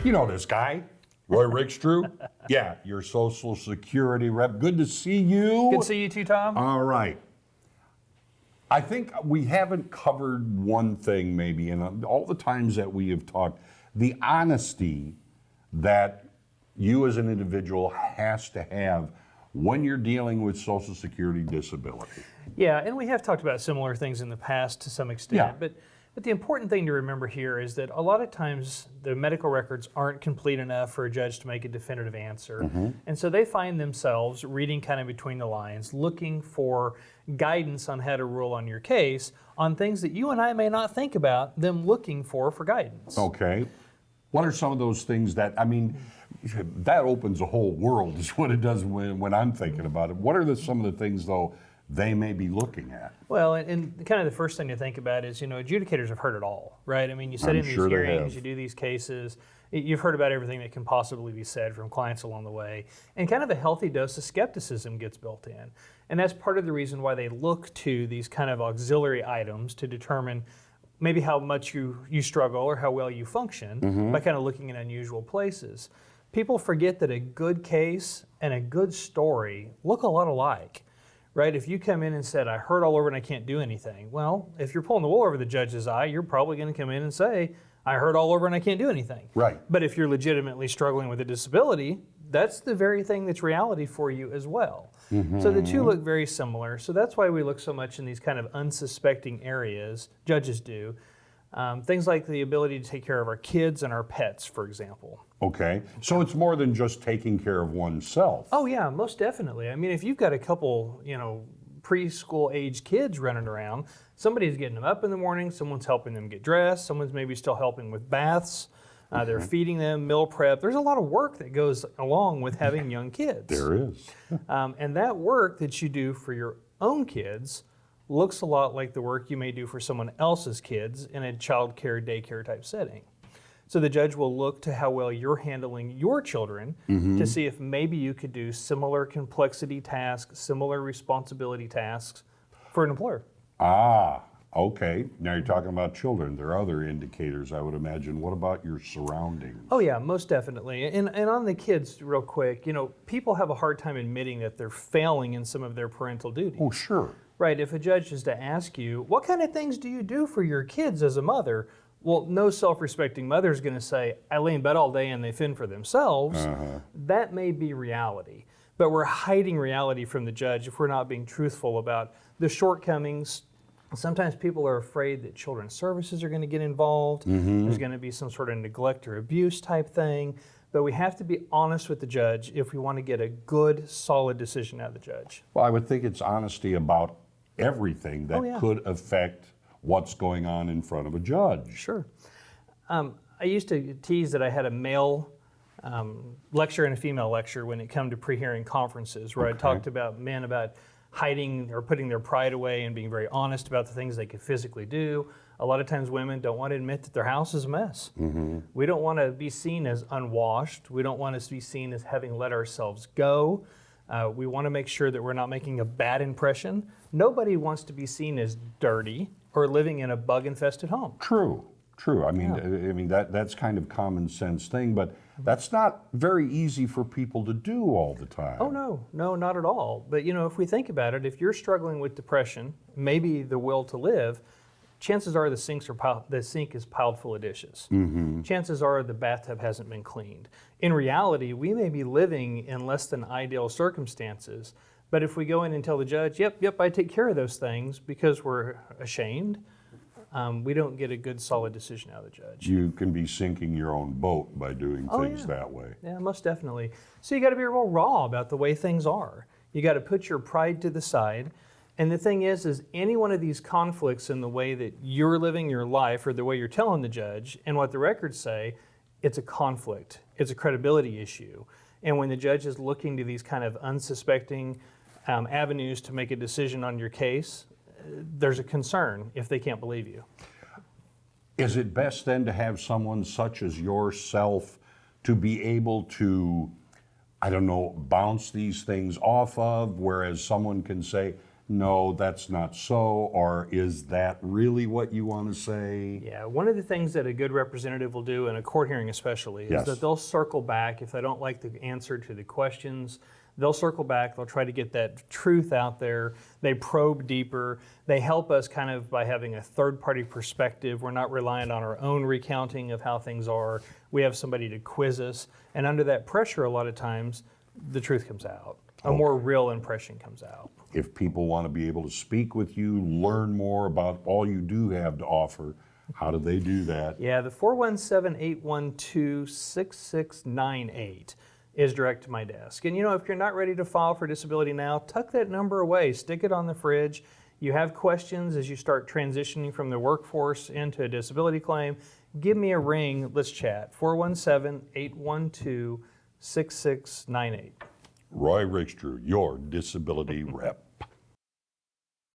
You know this guy, Roy Rickstrew? Yeah, your Social Security rep. Good to see you. Good to see you too, Tom. All right. I think we haven't covered one thing maybe in all the times that we have talked, the honesty that you as an individual has to have when you're dealing with Social Security disability. Yeah, and we have talked about similar things in the past to some extent, Yeah. but the important thing to remember here is that a lot of times the medical records aren't complete enough for a judge to make a definitive answer. And so they find themselves reading kind of between the lines, looking for guidance on how to rule on your case on things that you and I may not think about them looking for guidance. Okay. What are some of those things that, I mean, that opens a whole world is what it does when I'm thinking about it. What are some of the things, though, they may be looking at? Well, and kind of the first thing to think about is, adjudicators have heard it all, right? I mean, you sit in these hearings, you do these cases, you've heard about everything that can possibly be said from clients along the way, and kind of a healthy dose of skepticism gets built in. And that's part of the reason why they look to these kind of auxiliary items to determine maybe how much you struggle or how well you function by kind of looking in unusual places. People forget that a good case and a good story look a lot alike. Right? If you come in and said, I heard all over and I can't do anything, well, if you're pulling the wool over the judge's eye, you're probably going to come in and say, I heard all over and I can't do anything. Right. But if you're legitimately struggling with a disability, that's the very thing that's reality for you as well. So the two look very similar. So that's why we look so much in these kind of unsuspecting areas, judges do. Things like the ability to take care of our kids and our pets, for example. Okay. So it's more than just taking care of oneself. Oh yeah, most definitely. I mean, if you've got a couple, preschool age kids running around, somebody's getting them up in the morning, someone's helping them get dressed, someone's maybe still helping with baths, they're feeding them, meal prep. There's a lot of work that goes along with having young kids. There is. And that work that you do for your own kids looks a lot like the work you may do for someone else's kids in a child care, daycare type setting. So the judge will look to how well you're handling your children to see if maybe you could do similar complexity tasks, similar responsibility tasks for an employer. Ah, okay. Now you're talking about children. There are other indicators, I would imagine. What about your surroundings? Oh yeah, most definitely. And on the kids, real quick, people have a hard time admitting that they're failing in some of their parental duties. Oh, sure. Right, if a judge is to ask you, what kind of things do you do for your kids as a mother? Well, no self-respecting mother is going to say, I lay in bed all day and they fend for themselves. That may be reality. But we're hiding reality from the judge if we're not being truthful about the shortcomings. Sometimes people are afraid that children's services are going to get involved. There's going to be some sort of neglect or abuse type thing. But we have to be honest with the judge if we want to get a good, solid decision out of the judge. Well, I would think it's honesty about everything that could affect what's going on in front of a judge. Sure. I used to tease that I had a male lecture and a female lecture when it came to pre-hearing conferences, where I talked about men about hiding or putting their pride away and being very honest about the things they could physically do. A lot of times women don't want to admit that their house is a mess. We don't want to be seen as unwashed. We don't want to be seen as having let ourselves go. We want to make sure that we're not making a bad impression. Nobody wants to be seen as dirty or living in a bug-infested home. True. I mean, that's kind of common sense thing, but that's not very easy for people to do all the time. Oh no, not at all. But if we think about it, if you're struggling with depression, maybe the will to live, chances are the sink is piled full of dishes. Chances are the bathtub hasn't been cleaned. In reality, we may be living in less than ideal circumstances, but if we go in and tell the judge, yep, I take care of those things because we're ashamed, we don't get a good, solid decision out of the judge. You can be sinking your own boat by doing things that way. Yeah, most definitely. So you got to be real raw about the way things are. You got to put your pride to the side. And the thing is any one of these conflicts in the way that you're living your life or the way you're telling the judge and what the records say, it's a conflict. It's a credibility issue. And when the judge is looking to these kind of unsuspecting avenues to make a decision on your case, there's a concern if they can't believe you. Is it best then to have someone such as yourself to be able to, bounce these things off of, whereas someone can say, no, that's not so, or is that really what you want to say? Yeah, one of the things that a good representative will do in a court hearing especially is that they'll circle back if they don't like the answer to the questions. They'll circle back, they'll try to get that truth out there. They probe deeper. They help us kind of by having a third-party perspective. We're not reliant on our own recounting of how things are. We have somebody to quiz us. And under that pressure, a lot of times, the truth comes out. A more real impression comes out. If people want to be able to speak with you, learn more about all you do have to offer, how do they do that? Yeah, the 417-812-6698 is direct to my desk. And if you're not ready to file for disability now, tuck that number away, stick it on the fridge. You have questions as you start transitioning from the workforce into a disability claim, give me a ring, let's chat. 417-812-6698. Roy Rakestraw, your disability rep.